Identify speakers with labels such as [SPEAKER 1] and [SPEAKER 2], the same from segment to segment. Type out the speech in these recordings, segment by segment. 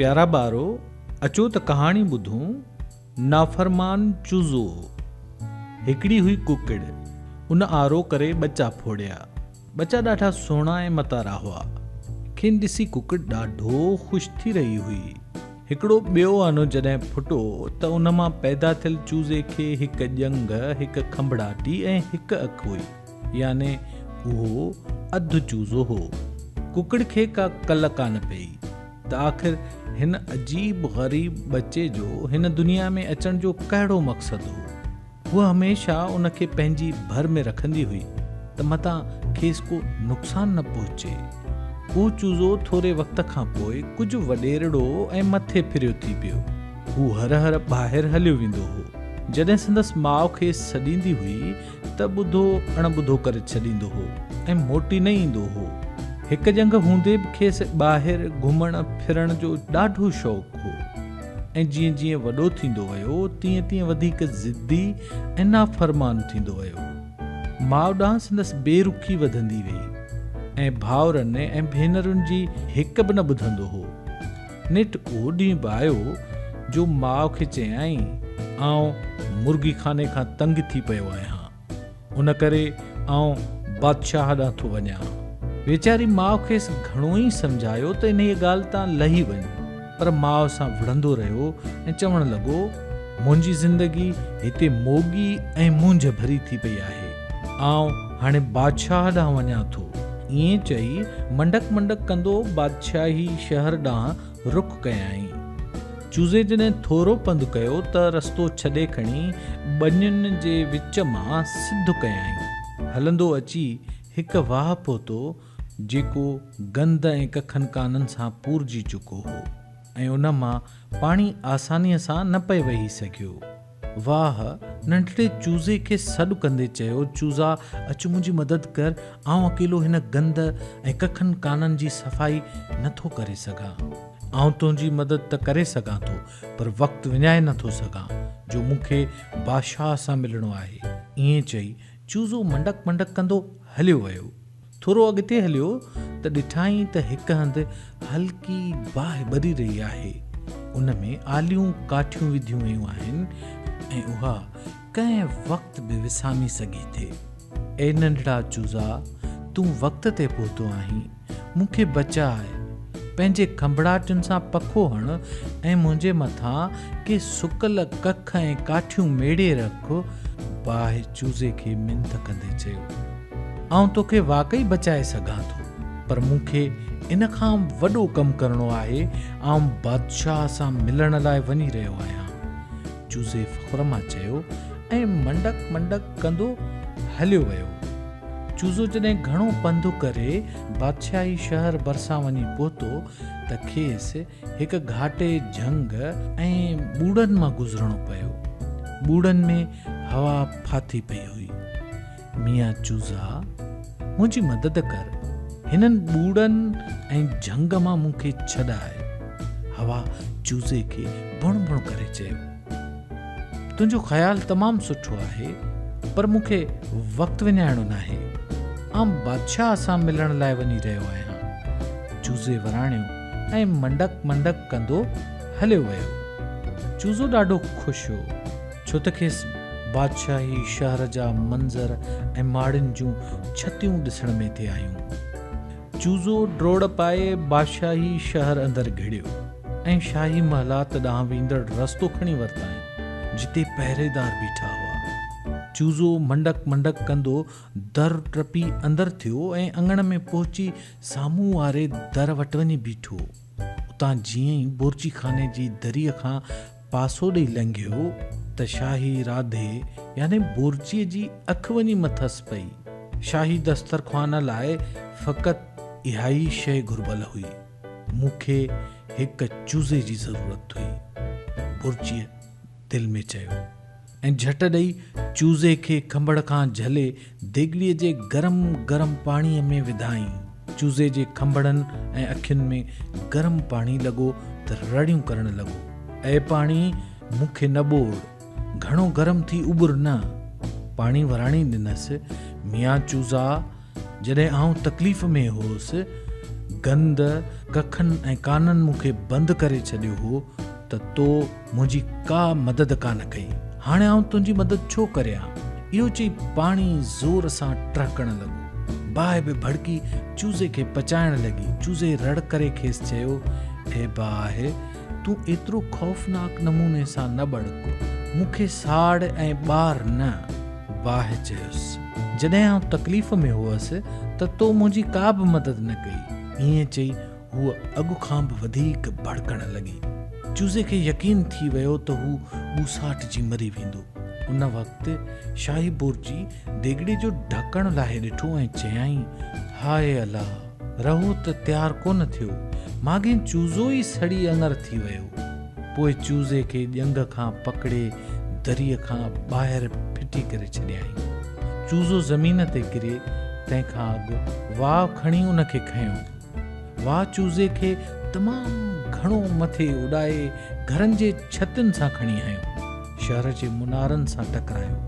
[SPEAKER 1] प्यारा ॿारो, अचो त कहाणी ॿुधूं। नाफ़रमान चूज़ो। हिकिड़ी हुई कुकड़, उन आरो करे बच्चा फोड़िया। बच्चा ॾाढा सुहिणा ऐं मतारा हुआ। खेनि ॾिसी कुकड़ ॾाढो ख़ुशि थी रही हुई। हिकिड़ो ॿियो आनो जॾहिं फुटो त उन मां पैदा थियल चूज़े खे हिकु ॼंग, हिकु खंभड़ाटी ऐं हिकु अखि हुई, याने उहो अधु चूज़ो हो। कुकड़ खे का कल कान पई त आख़िर हिन अजीब ग़रीब बच्चे जो हिन दुनिया में अचण जो कहिड़ो मक़सदु हो। हूअ हमेशह उन खे पंहिंजी भर में रखंदी हुई त मतां खेसि को नुक़सान न पहुचे। उहो चूज़ो थोरे वक़्त खां पोइ कुझु वॾेरड़ो ऐं मथे फिरियो थी पियो। हू हर हर ॿाहिरि हलियो वेंदो हो। जॾहिं संदसि माउ खे सॾींदी हुई त ॿुधो अणॿुधो करे छॾींदो हो ऐं मोटी न ईंदो हो। हिकु जंग हूंदे बि खेसि ॿाहिरि घुमण फिरण जो ॾाढो शौक़ु हो ऐं जीअं जीअं वॾो थींदो वियो तीअं तीअं वधीक ज़िद्दी ऐं नाफ़रमान थींदो वियो। माउ ॾांहुं संदसि बेरुखी वधंदी वई ऐं भाउरनि ऐं भेनरुनि जी हिकु बि न ॿुधंदो हो। नेठि उहो ॾींहुं बि आयो जो माउ खे चयाई, आउं मुर्गी खाने खां तंग थी पियो आहियां, उन करे आउं बादशाह ॾांहुं थो वञां। वेचारी माउ खेसि घणो ई सम्झायो त इन ॻाल्हि तां लही वञ, पर माउ सां विढ़ंदो रहियो ऐं चवणु लॻो, मुंहिंजी ज़िंदगी हिते मोगी ऐं मुंझ भरी थी पई आहे, आउं हाणे बादशाह ॾांहुं वञां थो। ईअं चई मंडक मंडक कंदो बादशाही शहर ॾांहुं रुख कयाई। चूज़े जॾहिं थोरो पंधु कयो त रस्तो छॾे खणी ॿनियुनि जे विच मां सिधो कयाई। हलंदो अची हिकु वाह पहुतो जेको गंद ऐं कखनि काननि सां पूरजी चुको हो ऐं उन मां पाणी आसानीअ सां न पिए वही सघियो। वाह नंढड़े चूज़े खे सॾु कंदे चयो, चूज़ा अचु मुंहिंजी मदद कर, आउं अकेलो हिन गंद ऐं कखनि काननि जी सफ़ाई नथो करे सघां। आउं तुंहिंजी मदद त करे सघां थो, पर वक़्तु विञाए नथो सघां जो मूंखे बादशाह सां मिलणो आहे। ईअं चई चूज़ो मंडक मंडक कंदो हलियो वियो। थोरो अॻिते हलियो त ॾिठाई त हिकु हंधि हल्की बाहि ॿरी रही आहे। उन में आलियूं काठियूं विधियूं वयूं आहिनि ऐं उहा कंहिं वक़्त बि विसामी सघे थे। ए नंढड़ा चूज़ा, तूं वक़्त ते पहुतो आहीं, मूंखे बचाए, पंहिंजे खंभड़ाटियुनि सां पखो हण ऐं मुंहिंजे मथां के सुकल कख ऐं काठियूं मेड़े रख। बाहि चूज़े खे मिंथ कंदे चयो, आउं तोखे वाक़ई बचाए सघां थो, पर मूंखे इन खां वॾो कमु करणो आहे। आउं बादशाह सां मिलण लाइ वञी रहियो आहियां। चूज़े फ़ख़्र मां चयो ऐं मंडक मंडक कंदो हलियो वियो। चूज़ो जॾहिं घणो पंधु करे बादशाही शहर भरिसां वञी पहुतो त खेसि हिकु घाटे झंग ऐं ॿूड़नि मां गुज़रणो पियो। ॿूड़नि में हवा फाथी पई हुई। मियां चूज़ा, मुंहिंजी मदद कर, हिननि ॿूड़नि ऐं झंग मां मूंखे छॾाए। हवा चूज़े खे बुण बुण करे चयो, तुंहिंजो ख़्यालु तमामु सुठो आहे, पर मूंखे वक़्तु विञाइणो नाहे। आउं बादशाह सां मिलण लाइ वञी रहियो आहियां। चूज़े वराणियो ऐं मंडक मंडक कंदो हलियो वियो। चूज़ो ॾाढो ख़ुशि हो, छो त खेसि बादशाही शहर जा मंज़र ऐं माड़ियुनि जूं छतियूं ॾिसण में थे आयूं। चूज़ो ड्रोड़ पाए बादशाही शहर अंदरि घिड़ियो ऐं शाही महलात ॾांहुं वेंदड़ रस्तो खणी वरिताईं, जिते पहिरेदार बीठा हुआ। चूज़ो मंडक मंडक कंदो दर टपी अंदरि थियो ऐं अङण में पहुची साम्हूं वारे दर वटि वञी बीठो। उतां जीअं ई बुर्जी खाने जी दरीअ खां पासो ॾेई लंघियो त शाही राधे याने बुर्जीअ जी अखि वञी मथसि पई। शाही दस्तरख़्वान लाइ फ़क़ति इहा ई शइ घुर्बल हुई। मूंखे हिकु चूज़े जी ज़रूरत हुई, बुर्जीअ दिलि में चयो ऐं झटि ॾेई चूज़े खे खंभड़ खां झले देगिड़ीअ जे गरम गरम पाणीअ में विधाई। चूज़े जे खंभड़नि ऐं अखियुनि में गरम पाणी लॻो त रड़ियूं करणु लॻो, ऐं पाणी मूंखे न ॿोड़, घणो गरम थी उॿर न। पाणी वराणी ॾिनसि। मियां चूज़ा, जॾहिं आउं तकलीफ़ में हुअसि, गंद कखनि ऐं काननि मूंखे बंदि करे छॾियो हो त तो मुंहिंजी का मदद कान कई। हाणे आउं तुंहिंजी मदद छो करियां? इहो चई पाणी ज़ोर सां टहिकण लॻो। बाहि बि भड़की चूज़े खे पचाइण लॻी। चूज़े रड़ करे खेसि चयो, हे बाहि, तूं एतिरो ख़ौफ़नाक नमूने सां न बड़को, मूंखे साड़ ऐं ॿार न। बाहि चयुसि, जॾहिं आउं तकलीफ़ में हुअसि त तो मुंहिंजी का बि मदद न कई। ईअं चई हूअ अॻु खां बि वधीक भड़कण लॻी। चूज़े खे यकीन थी वियो त हू ॿूसाट जी मरी वेंदो। उन वक़्तु शाही बुर्जी देगिड़े जो ढकण लाहे ॾिठो ऐं चयाईं, हाय अला, रहो त तयारु कोन थियो, माॻे चूज़ो ई सड़ी अङर थी वियो। पोइ चूज़े खे ॼंग खां पकिड़े दरीअ खां ॿाहिरि फिटी करे छॾियाईं। चूज़ो ज़मीन ते किरे, तंहिंखां अॻु वाह खणी उन खे खंयो। वाह चूज़े खे तमामु घणो मथे उॾाए घरनि जे छतियुनि सां खणी हयो, शहर जे मुनारनि सां टकरायो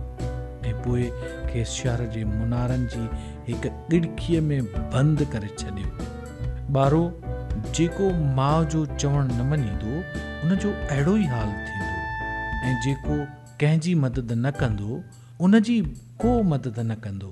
[SPEAKER 1] ऐं पोइ खेसि शहर जे मुनारनि जी हिकु ॻिड़कीअ में बंदि करे छॾियो। ॿारो जेको माउ जो चवणु न मञींदो उनजो अहिड़ो ई हाल थींदो, ऐं जेको कंहिंजी मदद न कंदो उनजी को मदद न कंदो।